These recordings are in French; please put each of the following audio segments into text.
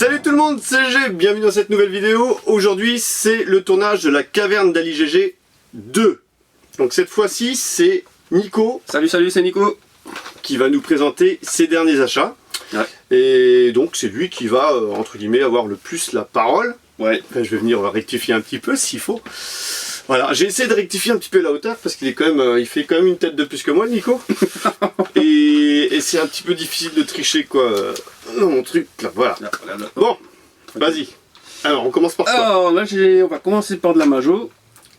Salut tout le monde, c'est G, bienvenue dans cette nouvelle vidéo. Aujourd'hui c'est le tournage de la caverne d'Ali GG 2. Donc cette fois-ci c'est Nico. Salut, c'est Nico. Qui va nous présenter ses derniers achats. Ouais. Et donc c'est lui qui va, entre guillemets, avoir le plus la parole. Ouais. Enfin, je vais venir rectifier un petit peu s'il faut. Voilà, j'ai essayé de rectifier un petit peu la hauteur parce qu'il est quand même, il fait quand même une tête de plus que moi, Nico. et c'est un petit peu difficile de tricher quoi. Dans mon truc, là, voilà. Bon, vas-y. Alors, on commence par quoi? Alors là, on va commencer par de la Majo.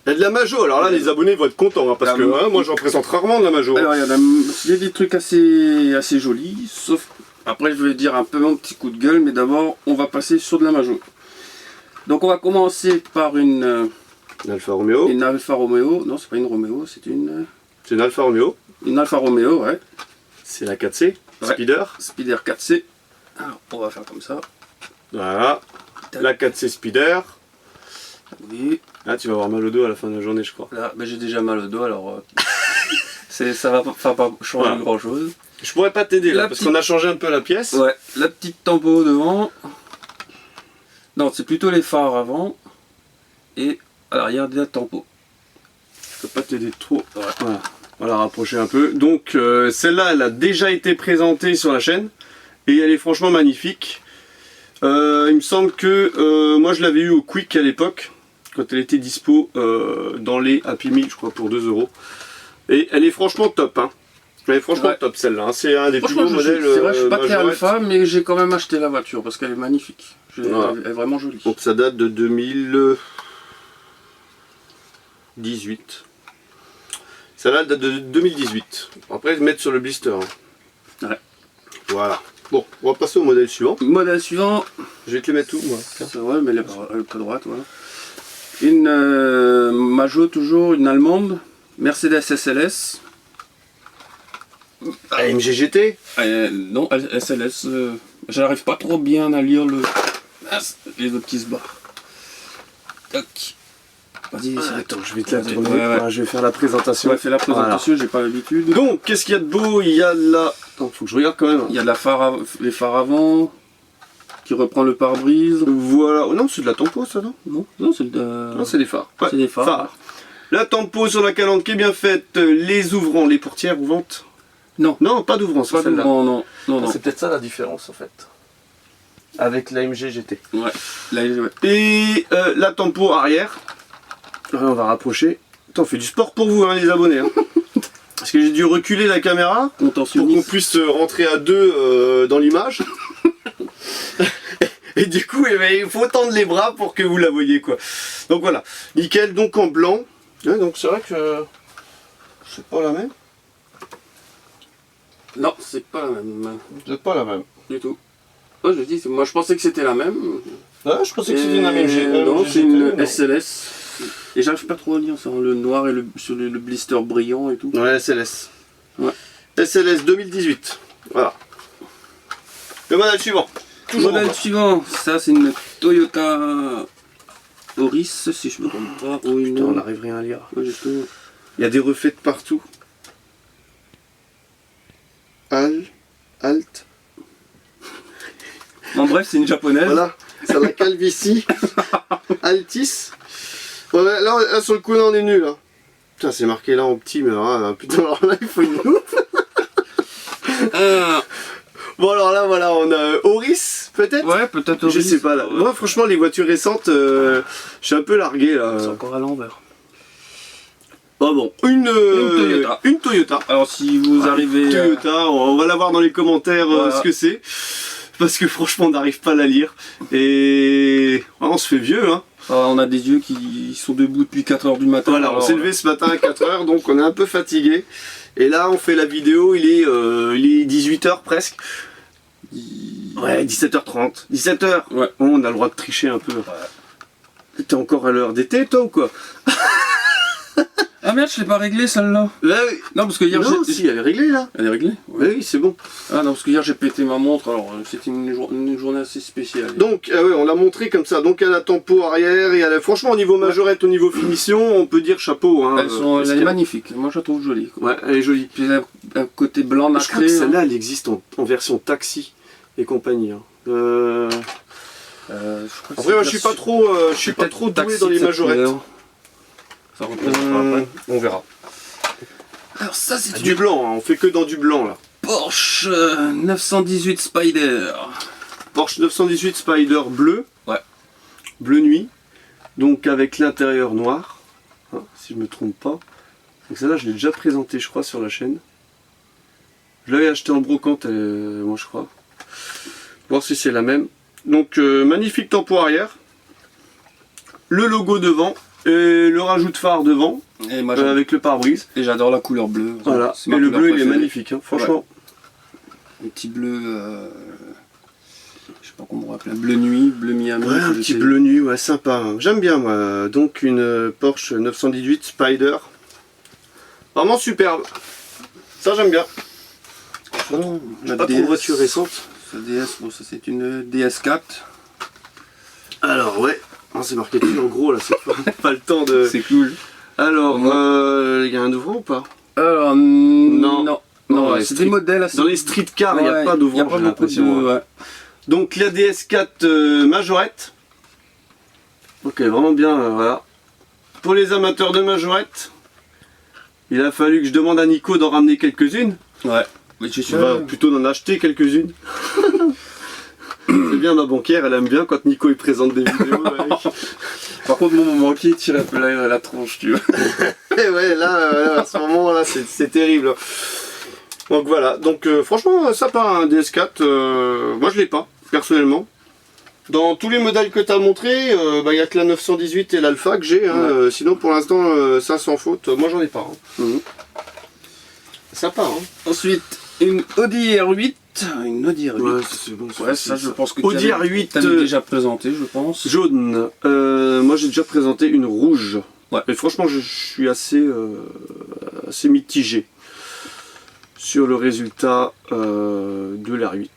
Il y a de la Majo, alors là, les abonnés vont être contents hein, parce que moi j'en présente rarement de la Majo. Alors, il y a des trucs assez jolis, sauf après, je vais dire un peu mon petit coup de gueule, mais d'abord, on va passer sur de la Majo. Donc, on va commencer par une Alfa Romeo. Une Alfa Romeo. Non, c'est pas une Romeo, c'est une. C'est une Alfa Romeo. Une Alfa Romeo, ouais. C'est la 4C, Ouais. Speeder. Speeder 4C. Alors, on va faire comme ça. Voilà. La 4C Speeder. Oui. Ah, tu vas avoir mal au dos à la fin de la journée, je crois. Là, ben, j'ai déjà mal au dos, alors ça va pas changer Voilà. grand chose. Je pourrais pas t'aider là, La parce petite- qu'on a changé un peu la pièce. Ouais, la petite tambour devant. Non, c'est plutôt les phares avant. Et à l'arrière de la tambour. Je peux pas t'aider trop. Voilà. On va la rapprocher un peu. Donc, celle-là, elle a déjà été présentée sur la chaîne. Et elle est franchement magnifique. Il me semble que moi, je l'avais eu au Quick à l'époque. Quand elle était dispo dans les Happy Meal, je crois, pour 2 €. Et elle est franchement top. Hein. Elle est franchement Ouais. top celle-là. Hein. C'est un des plus Franchement, beaux modèles. c'est vrai, je suis pas très Majorette. alpha, mais j'ai quand même acheté la voiture parce qu'elle est magnifique. Voilà. Elle est vraiment jolie. Donc ça date de 2018. Ça date de 2018. Après, mettre sur le blister. Hein. Ouais. Voilà. Bon, on va passer au modèle suivant. Modèle suivant. Je vais te les mettre où, moi? C'est vrai, mais elle est pas droite, voilà. Une Majo, toujours une allemande. Mercedes SLS. AMG GT. Non, SLS. J'arrive pas trop bien à lire les autres qui se barrent. Tac. Vas-y, Attends, je vais te la Vas-y, tourner. ouais. Voilà, je vais faire la présentation. on va faire la présentation, j'ai pas l'habitude. Donc, qu'est-ce qu'il y a de beau? Il y a la... Attends, faut que je regarde quand même. Il y a de la les phares avant qui reprend le pare-brise. Voilà. Oh non, c'est de la tempo, ça, non? Non, c'est Non, c'est des phares. Ouais, c'est des phares. La tempo sur la calandre qui est bien faite. Les ouvrants, les portières ouvrantes. Non. Non, pas d'ouvrants, Pas c'est celle-là. non. C'est peut-être ça la différence en fait. Avec l'AMG GT. Ouais. Là, ouais. Et la tempo arrière. Là, on va rapprocher. Attends, on fait du sport pour vous, hein, les abonnés. Hein. Parce que j'ai dû reculer la caméra pour qu'on Contentionniste. puisse rentrer à deux dans l'image. Et du coup, eh ben, il faut tendre les bras pour que vous la voyez, quoi. Donc voilà, nickel, donc en blanc. Ouais, donc c'est vrai que c'est pas la même. Non, c'est pas la même. C'est pas la même. Du tout. Oh, je dis, moi je pensais que c'était la même. Ah, je pensais que c'était une AMG. Non, c'est une non. SLS. Et j'arrive pas trop à lire ça, hein, le noir et sur le blister brillant et tout. Ouais, SLS. Ouais. SLS 2018. Voilà. Le modèle suivant. Toujours en Modèle bas. suivant, ça c'est une Toyota Auris, si je me trompe pas. Ou une... Putain, on n'arrive rien à lire. Ouais, justement. Il y a des reflets de partout. Alt. En bref, c'est une japonaise. Voilà. Ça la calvitie. Altis. Voilà, là, sur le coup, là, on est nul. Hein. Putain, c'est marqué là en petit, mais alors, putain, alors là, il faut une loupe. Bon, alors là, voilà, on a Auris, peut-être. Ouais, peut-être Auris. Je sais pas là. Ouais. Moi franchement les voitures récentes, je suis un peu largué là. C'est encore à l'envers. Oh bon, une Toyota. Une Toyota. Alors si vous arrivez... Toyota, on va la voir dans les commentaires Voilà. ce que c'est. Parce que franchement on n'arrive pas à la lire. Et on se fait vieux hein. on a des yeux qui sont debout depuis 4 h du matin. Voilà, on s'est levé ce matin à 4 h donc on est un peu fatigué. Et là on fait la vidéo, il est 18 h presque. Ouais, 17h30. 17h. Ouais. Bon, on a le droit de tricher un peu. T'es encore à l'heure d'été toi ou quoi? Ah merde, je l'ai pas réglé celle-là. Là, oui. Non, parce que hier Non, j'ai... si, elle est réglée là. Elle est réglée? Ouais. Oui, c'est bon. Ah non, parce que hier j'ai pété ma montre, alors c'était une journée assez spéciale. Donc, ouais, on l'a montré comme ça. Donc, elle a tempo arrière et elle a... franchement, au niveau majorette, au niveau finition, on peut dire chapeau. Hein, Elle est magnifique, moi je la trouve jolie. Quoi. Ouais, elle est jolie. Puis elle a un côté blanc Je crois que nacré. celle-là, elle existe en version taxi et compagnie. Hein. Je crois que Après, moi, je suis pas trop doué dans les majorettes. Ça représentera après. On verra. Alors ça c'est Du blanc, hein, on fait que dans du blanc là. Porsche 918 Spider. Porsche 918 Spider bleu. Ouais. Bleu nuit. Donc avec l'intérieur noir. Hein, si je me trompe pas. Donc celle-là, je l'ai déjà présenté, je crois, sur la chaîne. Je l'avais acheté en brocante, moi je crois. Voir si c'est la même. Donc magnifique tampon arrière. Le logo devant. Et le rajout de phare devant. Et moi, avec le pare-brise. Et j'adore la couleur bleue. Voilà. C'est ma Et le couleur bleu, il est préférée. magnifique, hein, franchement. Ouais. Un petit bleu. Je sais pas comment on appelle. Bleu nuit, bleu Miami. Ouais, un petit bleu nuit, ouais, sympa. Hein. J'aime bien, moi. Donc, une Porsche 918 Spider. Vraiment superbe. Ça, j'aime bien. J'ai pas trop de voiture récente. Sa DS, bon, ça c'est une DS4. Alors, ouais. Non, c'est marqué dessus en gros, là. C'est pas le temps de. C'est cool. Alors, il y a un ouvrant ou pas? Alors, Non. non. Non, C'est des modèles assez. Dans les street cars, il n'y a pas d'ouvrant. Il n'y a pas beaucoup de. Ouais. Donc, la DS4 majorette. Ok, vraiment bien, voilà. Pour les amateurs de majorette, il a fallu que je demande à Nico d'en ramener quelques-unes. Ouais. Mais je suis Plutôt d'en acheter quelques-unes. C'est bien, ma banquière, elle aime bien quand Nico il présente des vidéos. Par contre, mon banquier il tire un peu la tronche, tu vois. Et ouais, là, à ce moment-là, c'est terrible. Donc voilà, donc franchement, sympa, un DS4. Moi, je l'ai pas, personnellement. Dans tous les modèles que tu as montré, il n'y a que la 918 et l'Alpha que j'ai. Hein, sinon, pour l'instant, ça sans faute. Moi, j'en ai pas. Hein. Sympa. Hein. Ensuite, une Audi R8. Une Audi R8. Ouais, c'est bon. Ouais, ça, je pense que Audi R8 t'avais déjà présenté, je pense. jaune. Moi, j'ai déjà présenté une rouge. Ouais. Et franchement, je suis assez mitigé sur le résultat de l'R8.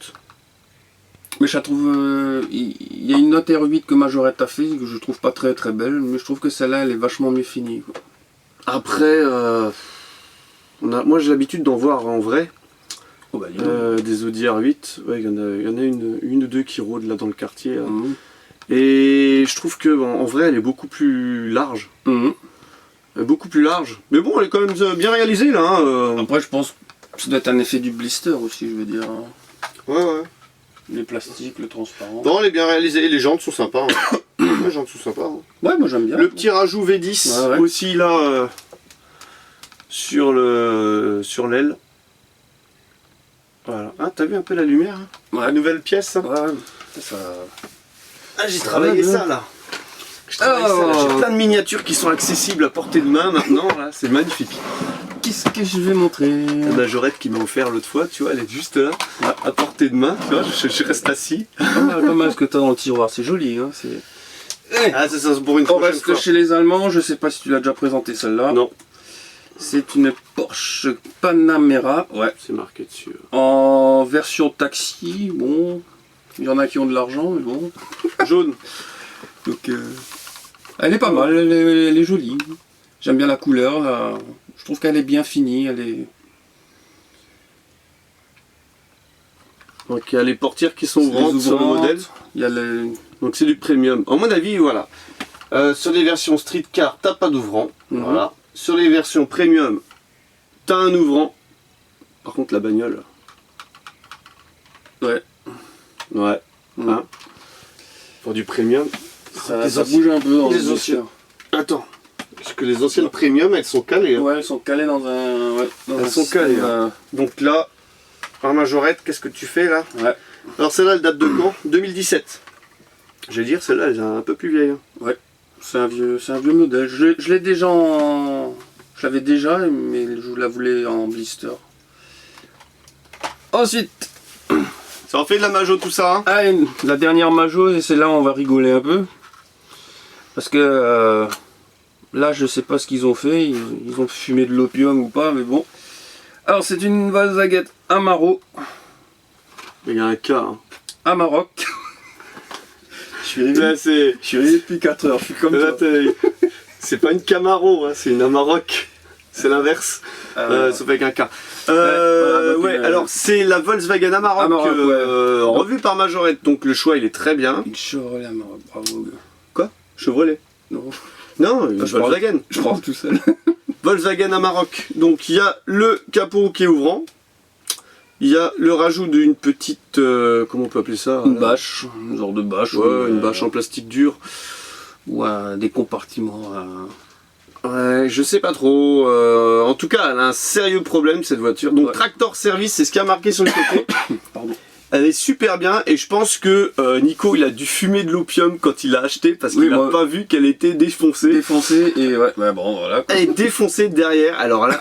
Mais je la trouve. Il y a une autre R8 que Majorette a fait que je trouve pas très très belle, mais je trouve que celle-là elle est vachement mieux finie. Quoi. Après, moi j'ai l'habitude d'en voir en vrai. Oh bah, des Audi R8. Ouais, il y en a une ou deux qui rôdent là dans le quartier. Là. Mmh. Et je trouve que en vrai elle est beaucoup plus large. Mmh. Beaucoup plus large. Mais bon, elle est quand même bien réalisée là. Hein, Après, je pense que ça doit être un effet du blister aussi, je veux dire. Ouais. Les plastiques, le transparent. Non, elle est bien réalisée. Les jantes sont sympas. Hein. Les jantes sont sympas. Hein. Ouais, moi j'aime bien. Le petit rajout V10 ouais. aussi là sur l'aile. Voilà. Ah, t'as vu un peu la lumière hein Ouais. La nouvelle pièce. Hein Ouais, ça. Ah, j'ai travaillé ça là. J'ai plein de miniatures qui sont accessibles à portée de main maintenant. Là, c'est magnifique. Qu'est-ce que je vais montrer? La majorette qui m'a offert l'autre fois, tu vois, elle est juste là, à portée de main. Tu vois, je reste assis. Pas mal ce que t'as dans le tiroir, c'est joli. Hein, Ah, c'est ça, c'est pour une On prochaine reste fois. chez les Allemands, je sais pas si tu l'as déjà présenté celle-là. Non. C'est une Porsche Panamera, ouais, C'est marqué dessus. en version taxi, bon, il y en a qui ont de l'argent, mais bon. Jaune. Donc, elle est pas mal, elle est jolie. J'aime bien la couleur, là. Je trouve qu'elle est bien finie, elle est... Donc il y a les portières qui sont ouvrantes sur le modèle. Il y a le... Donc c'est du premium. À mon avis, voilà. Sur les versions street car, t'as pas d'ouvrant. Voilà. Sur les versions premium, t'as un ouvrant. Par contre, la bagnole. Ouais. Ouais. Hein pour du premium. Ça bouge un peu dans les le anciens. Attends. Parce que les anciennes premium, elles sont calées. Hein. Ouais, elles sont calées dans un... Ouais, elles sont calées. Hein. Donc là, en majorette, qu'est-ce que tu fais là? Ouais. Alors celle-là, elle date de quand? 2017. Je vais dire, celle-là, elle est un peu plus vieille. Hein. Ouais. C'est un vieux modèle. Je l'ai déjà en... Je l'avais déjà, mais je la voulais en blister. Ensuite... Ça en fait de la Majo tout ça. Hein ah, la dernière Majo, et c'est là où on va rigoler un peu. Parce que... là, je sais pas ce qu'ils ont fait. Ils ont fumé de l'opium ou pas, mais bon. Alors, c'est une Volkswagen Amarok. Il y a un cas. Hein. Amarok. Je suis arrivé depuis 4 heures. Je suis comme ça. C'est pas une Camaro, hein, c'est une Amarok. C'est l'inverse, sauf avec un K. voilà, donc, ouais, alors c'est la Volkswagen Amarok, Amarok, revue par Majorette, donc le choix il est très bien. Une Chevrolet Amarok, bravo. Quoi? Chevrolet? Non, Non, une Volkswagen. je prends tout seul. Volkswagen Amarok. Donc il y a le capot qui est ouvrant. Il y a le rajout d'une petite... comment on peut appeler ça? Une bâche, un genre de bâche. Ouais, une bâche en plastique dur. Ou des compartiments. Ouais, je sais pas trop. En tout cas, elle a un sérieux problème cette voiture. Donc Ouais. Tractor Service, c'est ce qui a marqué sur le côté. Pardon. Elle est super bien et je pense que Nico il a dû fumer de l'opium quand il l'a acheté parce qu'il a pas vu qu'elle était défoncée. Défoncé et ouais, bon voilà. Elle est défoncée derrière. Alors là,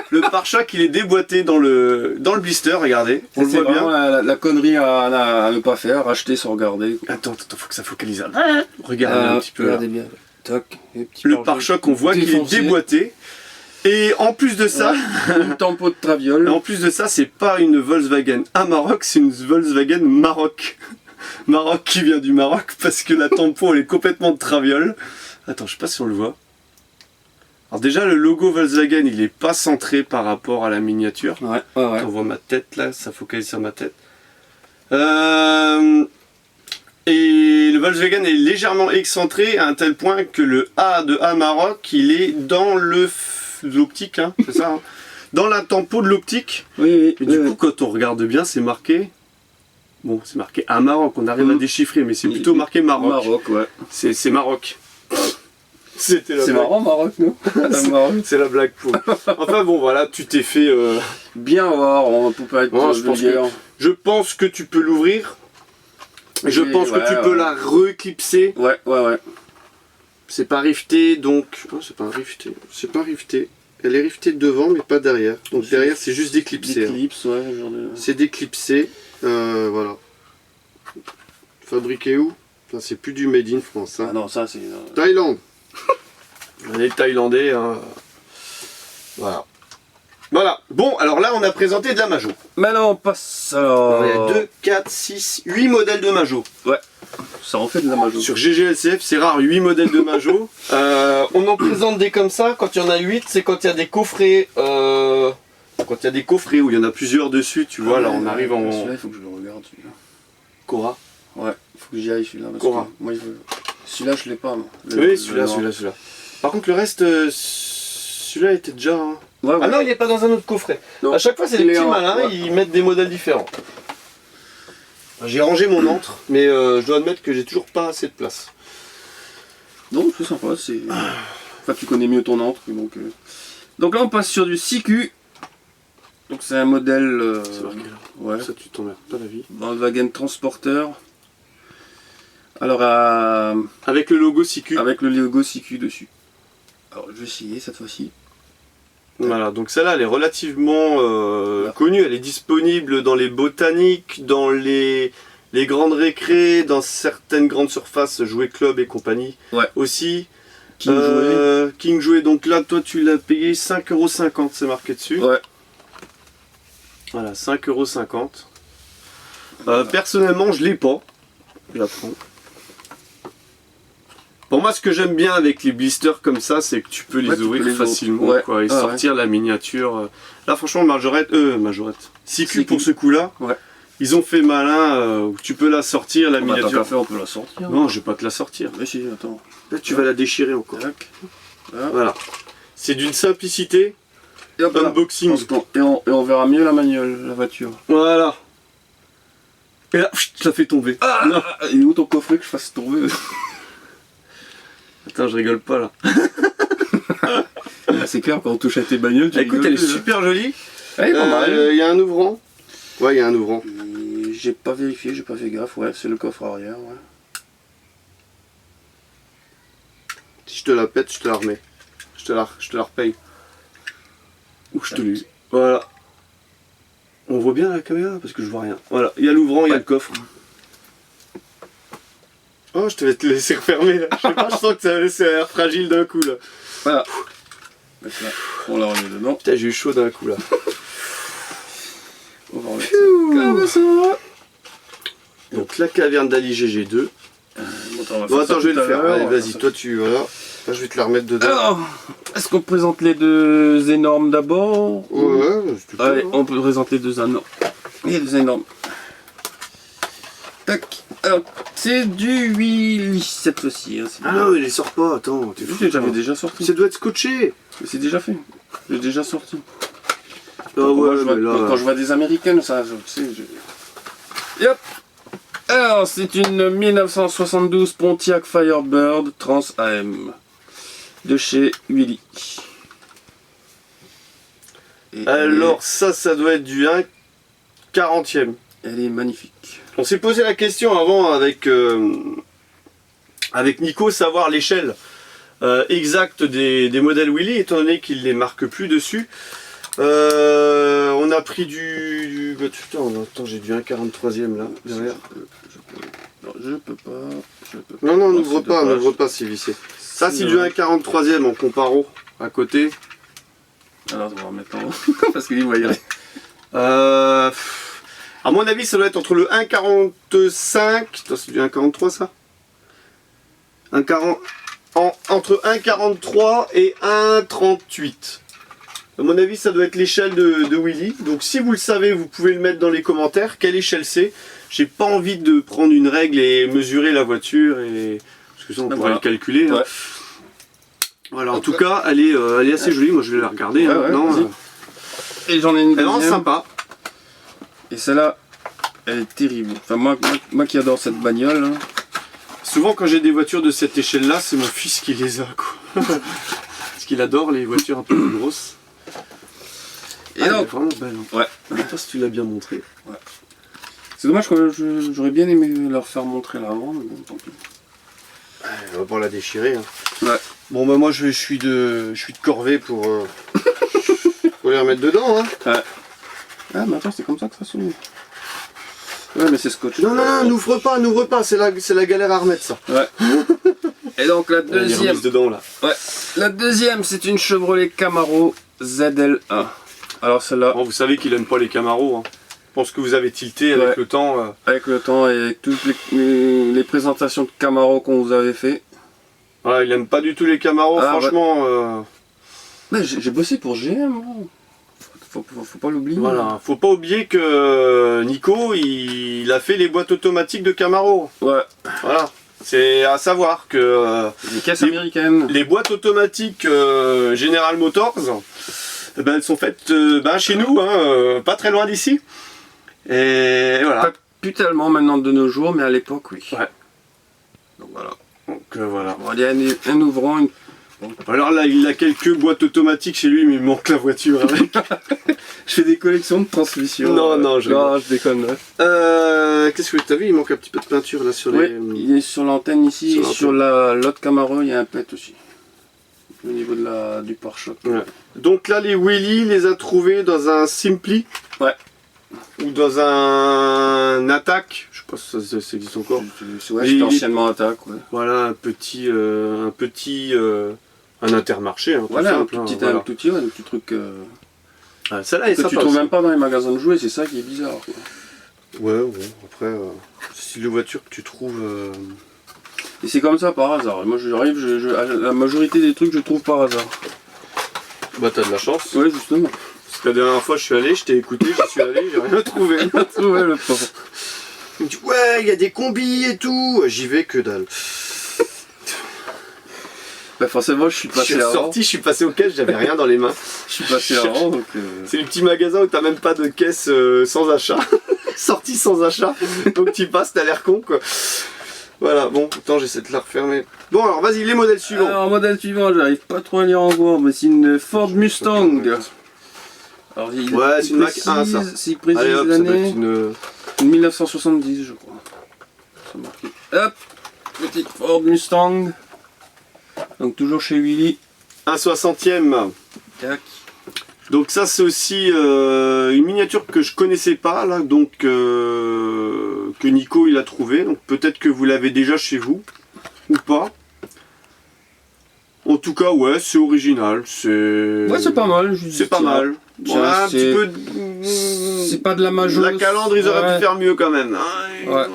le pare-choc il est déboîté dans le blister, regardez. On le C'est voit bien. vraiment la connerie à ne pas faire, acheter sans regarder. Attends, faut que ça focalise. Regardez un petit peu. Regardez Là. bien. Toc, Le pare-choc, on voit qu'il est déboîté. Et en plus de ça, une tempo de traviole. en plus de ça, c'est pas une Volkswagen Amarok, c'est une Volkswagen Maroc. Maroc qui vient du Maroc parce que la tempo elle est complètement de traviole. Attends, je sais pas si on le voit. Alors déjà le logo Volkswagen il est pas centré par rapport à la miniature. Ouais. On voit ma tête là, ça focalise sur ma tête. Et le Volkswagen est légèrement excentré à un tel point que le A de Amarok il est dans l'optique, hein, c'est ça, hein, dans la tempo de l'optique. Oui. Et du coup, quand on regarde bien, c'est marqué. Bon, c'est marqué Amarok, on arrive à déchiffrer, mais c'est plutôt marqué Maroc. Maroc, ouais. C'est Maroc. C'était la C'est blague. marrant, Maroc, non? Maroc. C'est la blague pour. Enfin bon, voilà, tu t'es fait. Bien voir, on peut pas être Non, je pense vulgaire. Je pense que tu peux l'ouvrir. Je Oui, pense que tu peux la reclipser. Ouais. C'est pas rifté, donc. Oh, c'est pas rifté. C'est pas rifté. Elle est riftée devant, mais pas derrière. Donc derrière, c'est juste déclipsé. hein. Clips, ouais, genre de... C'est déclipsé. Voilà. Fabriqué où? Enfin, c'est plus du Made in France. Hein. Ah non, ça c'est... Thaïlande. On est thaïlandais. Hein. Voilà. Voilà. Bon, alors là, on a présenté de la Majo. Maintenant, on passe alors... Alors, il y a 2, 4, 6, 8 modèles de Majo. Ça en fait de la Majo. Sur GGLCF, c'est rare, 8 modèles de Majo. On en présente des comme ça. Quand il y en a 8, c'est quand il y a des coffrets. Quand il y a des coffrets où il y en a plusieurs dessus, tu vois, là on arrive en. Celui-là, il faut que je le regarde, celui-là. Cora. Ouais, il faut que j'y aille, celui-là. parce Cora. que moi, celui-là, je l'ai pas, moi. Oui, celui-là. Par contre, le reste, celui-là était déjà. Hein. Ouais. Ah non, il n'est pas dans un autre coffret. Non. À chaque fois, c'est des Il est petits en- malins, ouais. ils mettent des modèles différents. J'ai rangé mon antre, mais je dois admettre que j'ai toujours pas assez de place. Donc, c'est sympa, c'est... Enfin, tu connais mieux ton entre, donc... Donc là, on passe sur du CQ. Donc c'est un modèle... C'est marqué là. Ouais. Ça, tu t'emmerdes pas la vie. Volkswagen Transporter. Alors, Avec le logo CQ. avec le logo CQ dessus. Alors, je vais essayer cette fois-ci. Voilà, donc celle-là, elle est relativement connue. Elle est disponible dans les botaniques, dans les grandes récrés, dans certaines grandes surfaces, Jouet Club et compagnie. Ouais. Aussi. King Jouet. King Jouet, donc là, toi, tu l'as payé 5,50€, c'est marqué dessus. Ouais. Voilà, 5,50€. Personnellement, je l'ai pas. Je la prends. Pour moi, ce que j'aime bien avec les blisters comme ça, c'est que tu peux les Ouais, tu ouvrir peux les facilement ouvrir. Ouais. quoi, et Ah, sortir la miniature. Là, franchement, Majorette. CQ pour ce coup-là. Ouais. Ils ont fait malin, où tu peux la sortir, la Bah, tant miniature. qu'à faire, on peut la sortir. Non, je vais pas te la sortir. Mais si, attends. Là, tu vas la déchirer encore. Tac. Là. Voilà. C'est d'une simplicité. Et hop là. Unboxing. Et on verra mieux la manuelle, la voiture. Voilà. Et là, ça fait tomber. Non. Et où ton coffret que je fasse tomber? Attends, je rigole pas là. Ah, c'est clair, quand on touche à tes bagnoles, tu Écoute, rigoles elle est plus, là. super jolie. Elle est pas mal. Il y a un ouvrant. Ouais, il y a un ouvrant. J'ai pas vérifié, j'ai pas fait gaffe. Ouais, c'est le coffre arrière. Ouais. Si je te la pète, je te la remets. Je te la repaye. Ou je te l'ai. Voilà. On voit bien la caméra parce que je vois rien. Voilà, il y a l'ouvrant, il y a le coffre. Oh, je te vais te laisser refermer là. Je sais pas, je sens que ça a l'air fragile d'un coup là. Voilà. Là, on la remet dedans. Putain, j'ai eu chaud d'un coup là. On va remettre ça comme ça. Donc la caverne d'Ali GG2. Bon, Bon, attends, je vais le faire. Allez, vas-y, toi tu. Voilà. Là, je vais te la remettre dedans. Alors, est-ce qu'on présente les deux énormes d'abord? Ouais, c'est tout. Allez, on peut présenter les deux énormes. Les deux énormes. Tac. Alors, c'est du Willy cette fois-ci. Hein, Ah oui, il les sort pas, attends. J'avais déjà sorti. Ça doit être scotché. Mais c'est déjà fait. J'ai déjà sorti. Ah ouais, mais là... Quand je vois des américaines, ça, tu sais, Yep. Alors, c'est une 1972 Pontiac Firebird Trans AM de chez Willy. Et Alors ça doit être du 1/40e. Elle est magnifique. On s'est posé la question avant avec Nico, savoir l'échelle exacte des modèles Willy, étant donné qu'il ne les marque plus dessus. On a pris du... Putain, attends, j'ai du 1/43e là, derrière. Non, je peux pas. Non, n'ouvre pas, c'est vissé. Ça, c'est du 1/43e en comparo, à côté. Alors, on va remettre en haut, parce qu'il voit y aller. À mon avis, ça doit être entre le 1,45... Attends, c'est du 1,43 ça, entre 1,43 et 1,38. À mon avis, ça doit être l'échelle de Willy. Donc si vous le savez, vous pouvez le mettre dans les commentaires. Quelle échelle c'est? J'ai pas envie de prendre une règle et mesurer la voiture. Parce que ça, on pourrait le calculer. Ouais. Hein. Voilà, en tout cas, elle est assez jolie. Moi, je vais la regarder. Ouais, hein, ouais, maintenant. Et j'en ai une Elle est vraiment deuxième. sympa. Et celle-là, elle est terrible. Enfin, moi qui adore cette bagnole. Hein. Souvent, quand j'ai des voitures de cette échelle-là, c'est mon fils qui les a, quoi. Parce qu'il adore les voitures un peu plus grosses. Et elle est vraiment belle. Hein. Ouais. Je sais pas si tu l'as bien montré. Ouais. C'est dommage que j'aurais bien aimé leur faire montrer la avant, mais bon, tant pis. Ouais, on va pas la déchirer. Hein. Ouais. Bon, bah moi, je suis de corvée pour les remettre dedans. Hein. Ouais. Ah, mais attends, c'est comme ça que ça s'ouvre. Ouais, mais c'est scotché. Non, n'ouvre pas, c'est la galère à remettre ça. Ouais. Et donc la deuxième. Dedans, là. Ouais. La deuxième, c'est une Chevrolet Camaro ZL1. Alors celle-là. Bon, vous savez qu'il aime pas les Camaros. Hein. Je pense que vous avez tilté avec le temps. Avec le temps et avec toutes les présentations de Camaro qu'on vous avait fait. Ouais, il aime pas du tout les Camaros, franchement. Ouais. J'ai bossé pour GM. Hein. Faut pas l'oublier. Voilà, faut pas oublier que Nico, il a fait les boîtes automatiques de Camaro. Ouais. Voilà. C'est à savoir que les caisses américaines. Les boîtes automatiques General Motors, ben, elles sont faites chez nous, hein, pas très loin d'ici. Et voilà. Pas plus tellement maintenant de nos jours, mais à l'époque, oui. Ouais. Donc voilà. Donc voilà. Bon, il y a un ouvrant. Bon. Alors là, il a quelques boîtes automatiques chez lui, mais il manque la voiture avec. Je fais des collections de transmissions. Non, je déconne. Ouais. Qu'est-ce que tu as vu? Il manque un petit peu de peinture là sur les... Il est sur l'antenne ici, et sur l'autre Camaro, il y a un pet aussi. Au niveau du pare-choc. Ouais. Donc là, les Willy, les a trouvés dans un Simply. Ouais. Ou dans un Attack. Je sais pas si ça existe encore. Ouais, c'était anciennement Attack. Ouais. Voilà, un Intermarché. Hein, voilà, simple, un petit truc. Celle-là est que sympa. Tu trouves même pas dans les magasins de jouets, c'est ça qui est bizarre. Quoi. Ouais, bon, après, c'est les voitures que tu trouves. Et c'est comme ça par hasard. Moi, j'arrive, la majorité des trucs, je trouve par hasard. Bah, t'as de la chance. Ouais, justement. Parce que la dernière fois, je suis allé, je t'ai écouté, j'y suis allé, j'ai rien trouvé. Ouais, le pauvre. Il me dit, ouais, il y a des combis et tout. J'y vais, que dalle. Bah forcément, je suis passé avant. Je suis passé aux caisses, j'avais rien dans les mains. Je suis passé avant, donc... C'est le petit magasin où t'as même pas de caisse sans achat. Sortie sans achat. Donc tu passes, t'as l'air con, quoi. Voilà, bon, attends, j'essaie de la refermer. Bon, alors vas-y, les modèles suivants. Alors, modèle suivant, j'arrive pas trop à lire en gros, mais c'est une Ford Mustang. Alors, ouais, c'est une Mac 1, ça. S'il précise l'année, une 1970, je crois. C'est marqué. Hop, petite Ford Mustang. Donc toujours chez Willy. 1/60e. Tac. Donc ça c'est aussi une miniature que je connaissais pas là, donc que Nico il a trouvé. Donc peut-être que vous l'avez déjà chez vous ou pas. En tout cas ouais, c'est original. Ouais, c'est pas mal. C'est pas mal. Bon, là, un petit peu. C'est pas de la Majo. La calandre ils auraient pu faire mieux quand même. Ouais.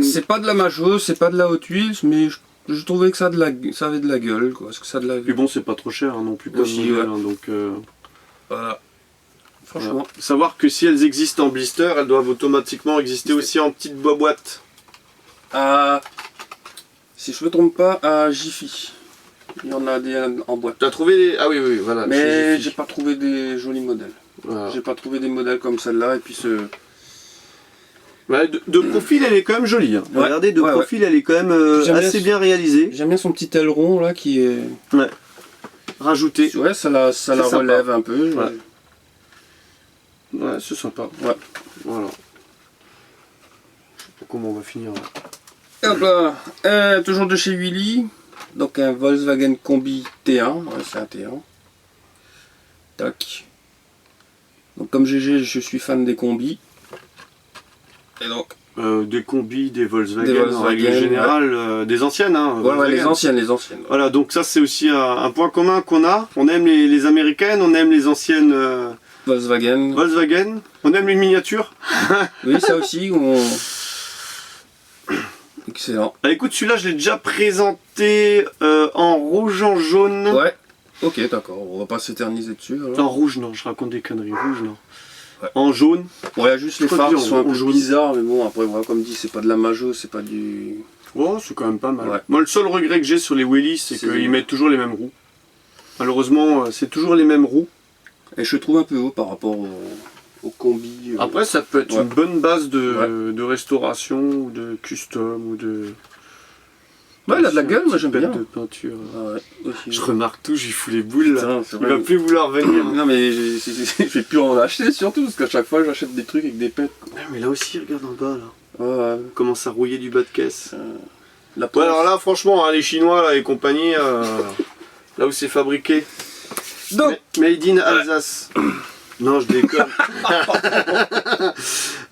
C'est pas de la Majo, c'est pas de la Hot Wheels, mais Je trouvais que ça avait de la gueule, quoi. Parce que ça a de la Puis bon, c'est pas trop cher hein, non plus comme Aussi, modèle, ouais. hein, donc... Voilà. Franchement. voilà. Savoir que si elles existent en blister, elles doivent automatiquement exister aussi en petite boîte. Si je me trompe pas, à Jiffy. Il y en a des en boîte. Tu as trouvé des... Ah oui, oui, voilà. chez Mais Jiffy. j'ai pas trouvé des jolis modèles. Voilà. J'ai pas trouvé des modèles comme celle-là. Et puis Ouais, de profil, elle est quand même jolie. Hein. Ouais. Regardez, de Ouais, profil, elle est quand même J'aime bien assez ce- bien réalisée. j'aime bien son petit aileron là qui est. Ouais. Rajouté. Ouais, ça la sympa. relève un peu. Ouais. Ouais, c'est sympa. Ouais. Voilà. Je sais pas comment on va finir là. Hop là, toujours de chez Willy, donc un Volkswagen Combi T1, ouais, c'est un T1. Tac. Donc comme GG, je suis fan des combis. Et donc, Des combis, des Volkswagen, Des en Volkswagen, règle générale, des anciennes. Hein, voilà, Volkswagen. les anciennes. Voilà, donc ça c'est aussi un point commun qu'on a. On aime les américaines, on aime les anciennes Volkswagen. Volkswagen, on aime les miniatures. Oui, ça aussi, excellent. Bah, écoute, celui-là je l'ai déjà présenté en rouge, en jaune. Ouais, ok, d'accord, on va pas s'éterniser dessus. Alors. En rouge, non, je raconte des conneries. Rouge, non. Ouais. En jaune. Bon, il y a juste les Je crois phares que qui sont un en peu jaune. bizarres, mais bon, après, voilà, comme dit, c'est pas de la Majo, c'est pas du... Oh, c'est quand même pas mal. Ouais. Moi, le seul regret que j'ai sur les wheelies, c'est C'est- qu'ils mettent toujours les mêmes roues. Malheureusement, c'est toujours les mêmes roues. Et je le trouve un peu haut par rapport au combi. Après, ça peut être Ouais. une bonne base de restauration, ou de custom, ou de... Ouais, il a de la gueule, moi j'aime bien. de peinture. Ah ouais, aussi. Je remarque tout, j'y fous les boules là. Putain, c'est Il vrai. va plus vouloir venir. Non mais je vais plus en acheter surtout parce qu'à chaque fois j'achète des trucs avec des pètes. Ah, mais là aussi, regarde en bas là. Ouais, Commence à rouiller du bas de caisse. la Ouais, alors là, franchement, hein, les Chinois là, et compagnie, là où c'est fabriqué. Donc, Made in Alsace. Non, je déconne.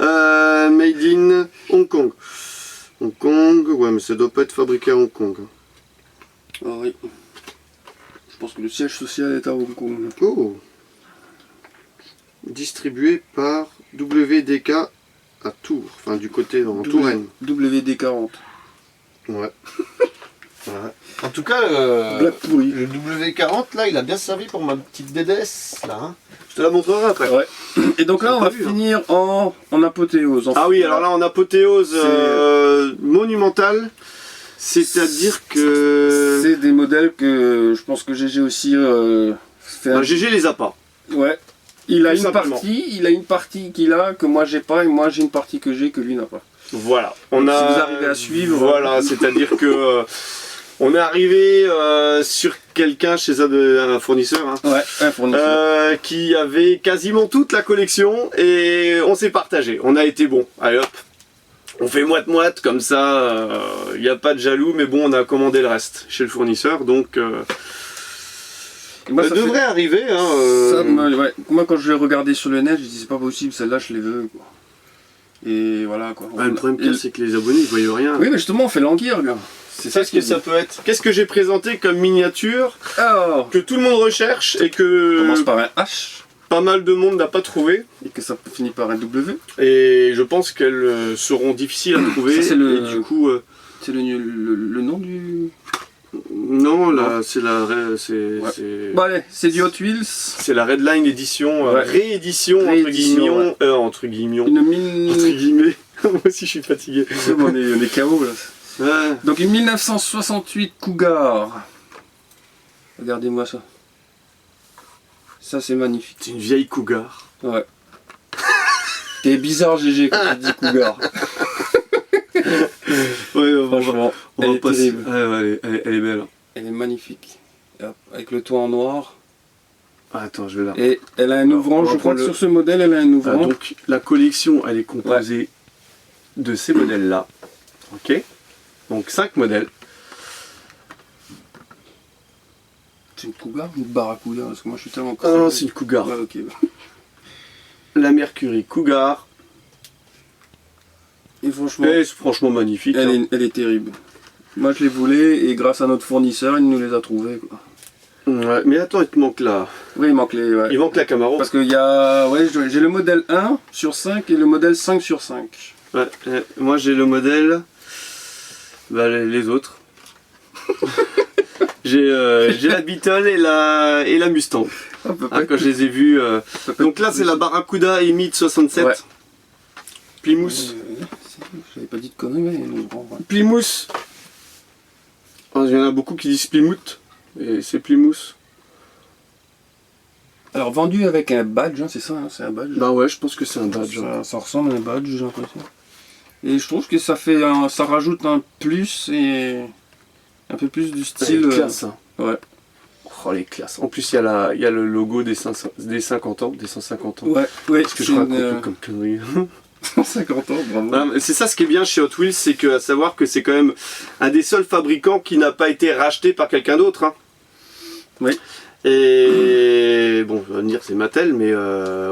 Made in Hong Kong. Hong Kong, ouais, mais ça doit pas être fabriqué à Hong Kong. ah oui. Je pense que le siège social est à Hong Kong. Oh. Distribué par WDK à Tours, enfin du côté en Touraine. WD40. Ouais. Ouais. En tout cas, Black pourri. le W40 là, il a bien servi pour ma petite DDS là. Hein. Je te la montrerai après. Ouais. Et donc là on T'as va pas vu, hein. finir en apothéose. Ah oui, alors là en apothéose C'est- monumentale, c'est-à-dire que C'est des modèles que je pense que GG aussi fait. bah, GG les a pas. Ouais. Il a Tout une simplement. partie qu'il a que moi j'ai pas et moi j'ai une partie que j'ai que lui n'a pas. Voilà. On Donc, a. si vous arrivez à suivre. Voilà, c'est-à-dire que on est arrivé sur quelqu'un chez un fournisseur. Hein, Ouais, un fournisseur. qui avait quasiment toute la collection et on s'est partagé. On a été bon. Allez hop, on fait moite-moite comme ça. Il n'y a pas de jaloux, mais bon, on a commandé le reste chez le fournisseur, donc Et moi, ça ça devrait fait- arriver. Hein, ça, moi, quand je l'ai regardé sur le net, je dis c'est pas possible, celle-là je les veux. Quoi. Et voilà quoi. le problème qu'il y a, c'est que les abonnés ils voyaient rien. Oui, mais justement, on fait languir, gars. C'est ça Qu'est-ce que ça peut être? Qu'est-ce que j'ai présenté comme miniature Alors, que tout le monde recherche et on que commence par un H pas mal de monde n'a pas trouvé? et que ça finit par un W. Et je pense qu'elles seront difficiles à trouver. Ça, c'est le- Et du coup, C'est le nom du. non, là, c'est la, c'est, Ouais. c'est, Bon, allez, c'est du Hot Wheels. c'est la Redline édition, Ouais. réédition Réédition, entre guillemets, Une entre mine. guillemets. Moi aussi, je suis fatigué. on est KO là. Ouais. Donc une 1968 Cougar. Regardez-moi ça. Ça c'est magnifique. C'est une vieille Cougar. Ouais. T'es bizarre GG quand tu dis Cougar. Ouais, Franchement, on elle va est passer. terrible. Ouais, elle est belle. hein. Elle est magnifique. Et hop, avec le toit en noir. Ah, attends, je vais la. Et elle a un ouvrant, on va je crois prendre que le- sur ce modèle elle a un Ah, ouvrant. donc la collection, elle est composée de ces modèles-là. Ok. Donc 5 modèles. C'est une Cougar ou une Barracuda? Parce que moi je suis tellement Ah non, c'est une Cougar. Ouais, ok. La Mercury Cougar. Et franchement, Et c'est franchement magnifique. hein. elle est terrible. Moi je les voulais et grâce à notre fournisseur il nous les a trouvés quoi. Ouais, mais attends, il te manque là. Oui il manque les... Ouais. Il manque la Camaro. Parce qu'il y a... Ouais, j'ai le modèle 1 sur 5 et le modèle 5 sur 5. Ouais, moi j'ai le modèle. Bah, les autres. J'ai la Beetle et la Mustang. Quand je les ai vus. Donc là, c'est la Barracuda EMI de 67. Ouais. Plymouth. J'avais pas dit de conneries, mais bon, ouais. Plymouth. Il y en a beaucoup qui disent Plymouth. Et c'est Plymouth. Alors vendu avec un badge, hein, c'est ça, hein, c'est un badge. Bah ouais, je pense que c'est un badge. Ça ressemble à un badge, j'ai l'impression. Et je trouve que ça fait ça rajoute un plus et un peu plus du style. Classe, hein. Ouais. Oh, les classes. En plus, il y a le logo des 50 ans, des 150 ans. Ouais, Parce que je raconte comme connerie. 150 ans, bravo. Voilà, c'est ça ce qui est bien chez Hot Wheels, c'est que à savoir que c'est quand même un des seuls fabricants qui n'a pas été racheté par quelqu'un d'autre. Hein. Oui. Et bon, on va me dire c'est Mattel, mais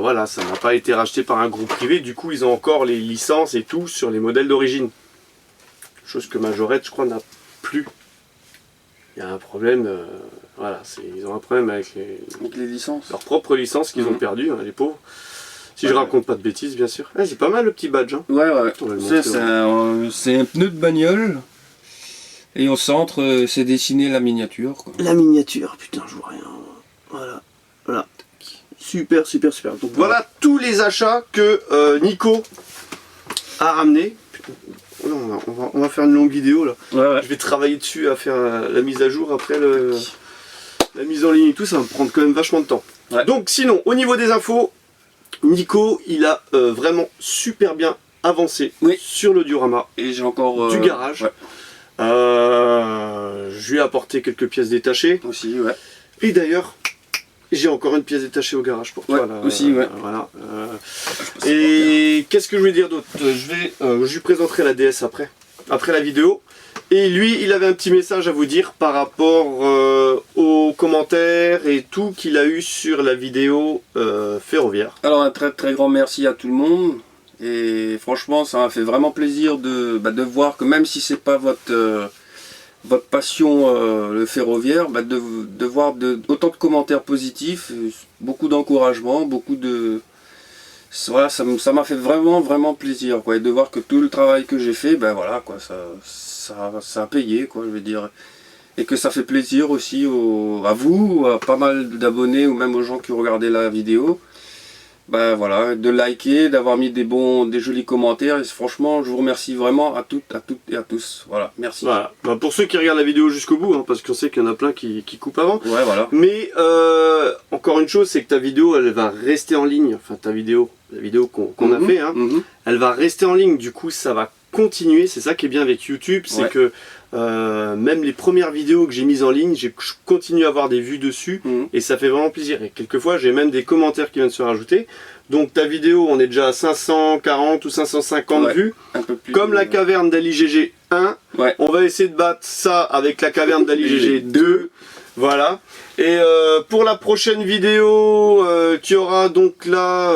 voilà, ça n'a pas été racheté par un groupe privé. Du coup, ils ont encore les licences et tout sur les modèles d'origine. Chose que Majorette, je crois, n'a plus. Il y a un problème. Voilà, ils ont un problème avec les licences. Leurs propres licences qu'ils ont perdues, hein, les pauvres. Si je raconte pas de bêtises, bien sûr. Ah, c'est pas mal le petit badge. Hein. Ouais. C'est un pneu de bagnole. Et au centre, c'est dessiné la miniature. Quoi. La miniature, putain, je vois rien. Voilà. Super. Donc voilà tous les achats que Nico a ramenés. Non, on va faire une longue vidéo là. Ouais. Je vais travailler dessus à faire la mise à jour après la mise en ligne et tout. Ça va me prendre quand même vachement de temps. Ouais. Donc sinon, au niveau des infos, Nico, il a vraiment super bien avancé sur le diorama. Et j'ai encore du garage. Ouais. Je lui ai apporté quelques pièces détachées. Aussi, ouais. Et d'ailleurs, j'ai encore une pièce détachée au garage pour toi. Là, aussi, ouais. Voilà. Et qu'est-ce que je vais dire d'autre? Je lui présenterai la DS après la vidéo. Et lui, il avait un petit message à vous dire par rapport aux commentaires et tout qu'il a eu sur la vidéo ferroviaire. Alors un très très grand merci à tout le monde. Et franchement, ça m'a fait vraiment plaisir de voir que même si c'est pas votre passion le ferroviaire, de voir autant de commentaires positifs, beaucoup d'encouragement, beaucoup de... Voilà, ça m'a fait vraiment plaisir, quoi. Et de voir que tout le travail que j'ai fait, voilà, quoi, ça a payé, quoi, je veux dire. Et que ça fait plaisir aussi à vous, à pas mal d'abonnés ou même aux gens qui regardaient la vidéo. Voilà, de liker, d'avoir mis des jolis commentaires. Et franchement, je vous remercie vraiment à toutes et à tous. Voilà, merci. Voilà. Pour ceux qui regardent la vidéo jusqu'au bout, hein, parce qu'on sait qu'il y en a plein qui coupent avant. Ouais, voilà. Mais encore une chose, c'est que ta vidéo, elle va rester en ligne. Enfin, la vidéo qu'on a fait, hein, elle va rester en ligne. Du coup, ça va continuer. C'est ça qui est bien avec YouTube, c'est que même les premières vidéos que j'ai mises en ligne, je continue à avoir des vues dessus et ça fait vraiment plaisir. Et quelquefois, j'ai même des commentaires qui viennent se rajouter. Donc ta vidéo, on est déjà à 540 ou 550 vues. Un peu plus comme la caverne d'Ali GG 1. Ouais. On va essayer de battre ça avec la caverne d'Ali GG 2. Voilà. Et pour la prochaine vidéo, qui aura donc là,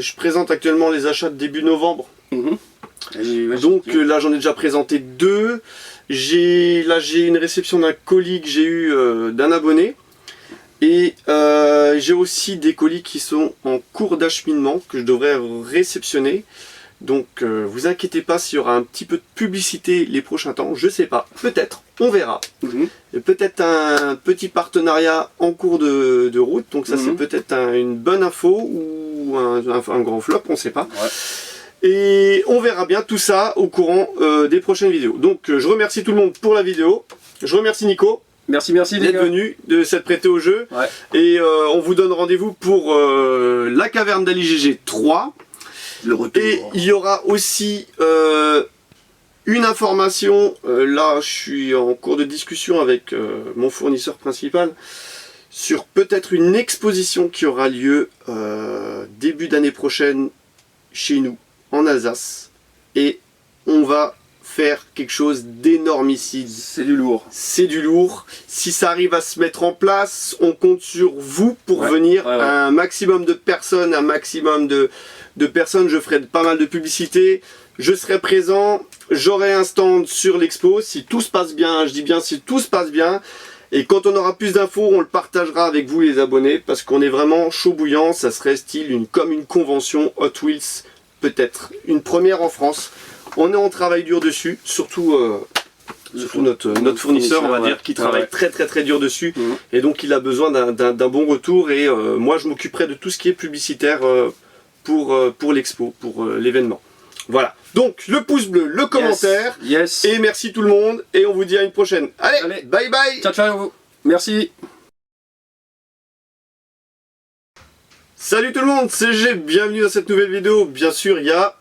je présente actuellement les achats de début novembre. Donc là, j'en ai déjà présenté 2. J'ai une réception d'un colis que j'ai eu d'un abonné. Et j'ai aussi des colis qui sont en cours d'acheminement que je devrais réceptionner. Donc vous inquiétez pas s'il y aura un petit peu de publicité les prochains temps, je sais pas, peut-être, on verra. Et peut-être un petit partenariat en cours de route, donc ça c'est peut-être une bonne info ou un grand flop, on sait pas. Et on verra bien tout ça au courant des prochaines vidéos. Donc je remercie tout le monde pour la vidéo, je remercie Nico. Merci d'être venu, de s'être prêté au jeu. Et on vous donne rendez-vous pour la caverne d'Ali GG 3. Le retour. Et il y aura aussi une information. Là, je suis en cours de discussion avec mon fournisseur principal sur peut-être une exposition qui aura lieu début d'année prochaine chez nous, en Alsace. Et on va faire quelque chose d'énormicide. C'est du lourd. C'est du lourd. Si ça arrive à se mettre en place, on compte sur vous pour venir. Un maximum de personnes, un maximum de personnes. Je ferai pas mal de publicité. Je serai présent. J'aurai un stand sur l'expo. Si tout se passe bien, je dis bien si tout se passe bien. Et quand on aura plus d'infos, on le partagera avec vous les abonnés. Parce qu'on est vraiment chaud bouillant. Ça serait style comme une convention Hot Wheels. Peut-être une première en France. On est en travail dur dessus, surtout surtout notre fournisseur, on va dire, qui travaille très dur dessus. Et donc il a besoin d'un bon retour. Et moi je m'occuperai de tout ce qui est publicitaire pour l'expo, pour l'événement. Voilà. Donc le pouce bleu, le commentaire. Yes. Et merci tout le monde. Et on vous dit à une prochaine. Allez. Bye bye. Ciao ciao. Merci. Salut tout le monde, c'est G, bienvenue dans cette nouvelle vidéo. Bien sûr, il y a...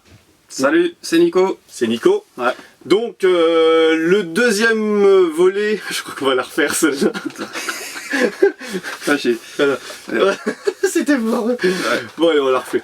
Salut, c'est Nico. C'est Nico. Ouais. Donc, le deuxième volet... Je crois qu'on va la refaire, celle-là. Fâché. Voilà. C'était fort. Ouais. Bon, allez, on la refait.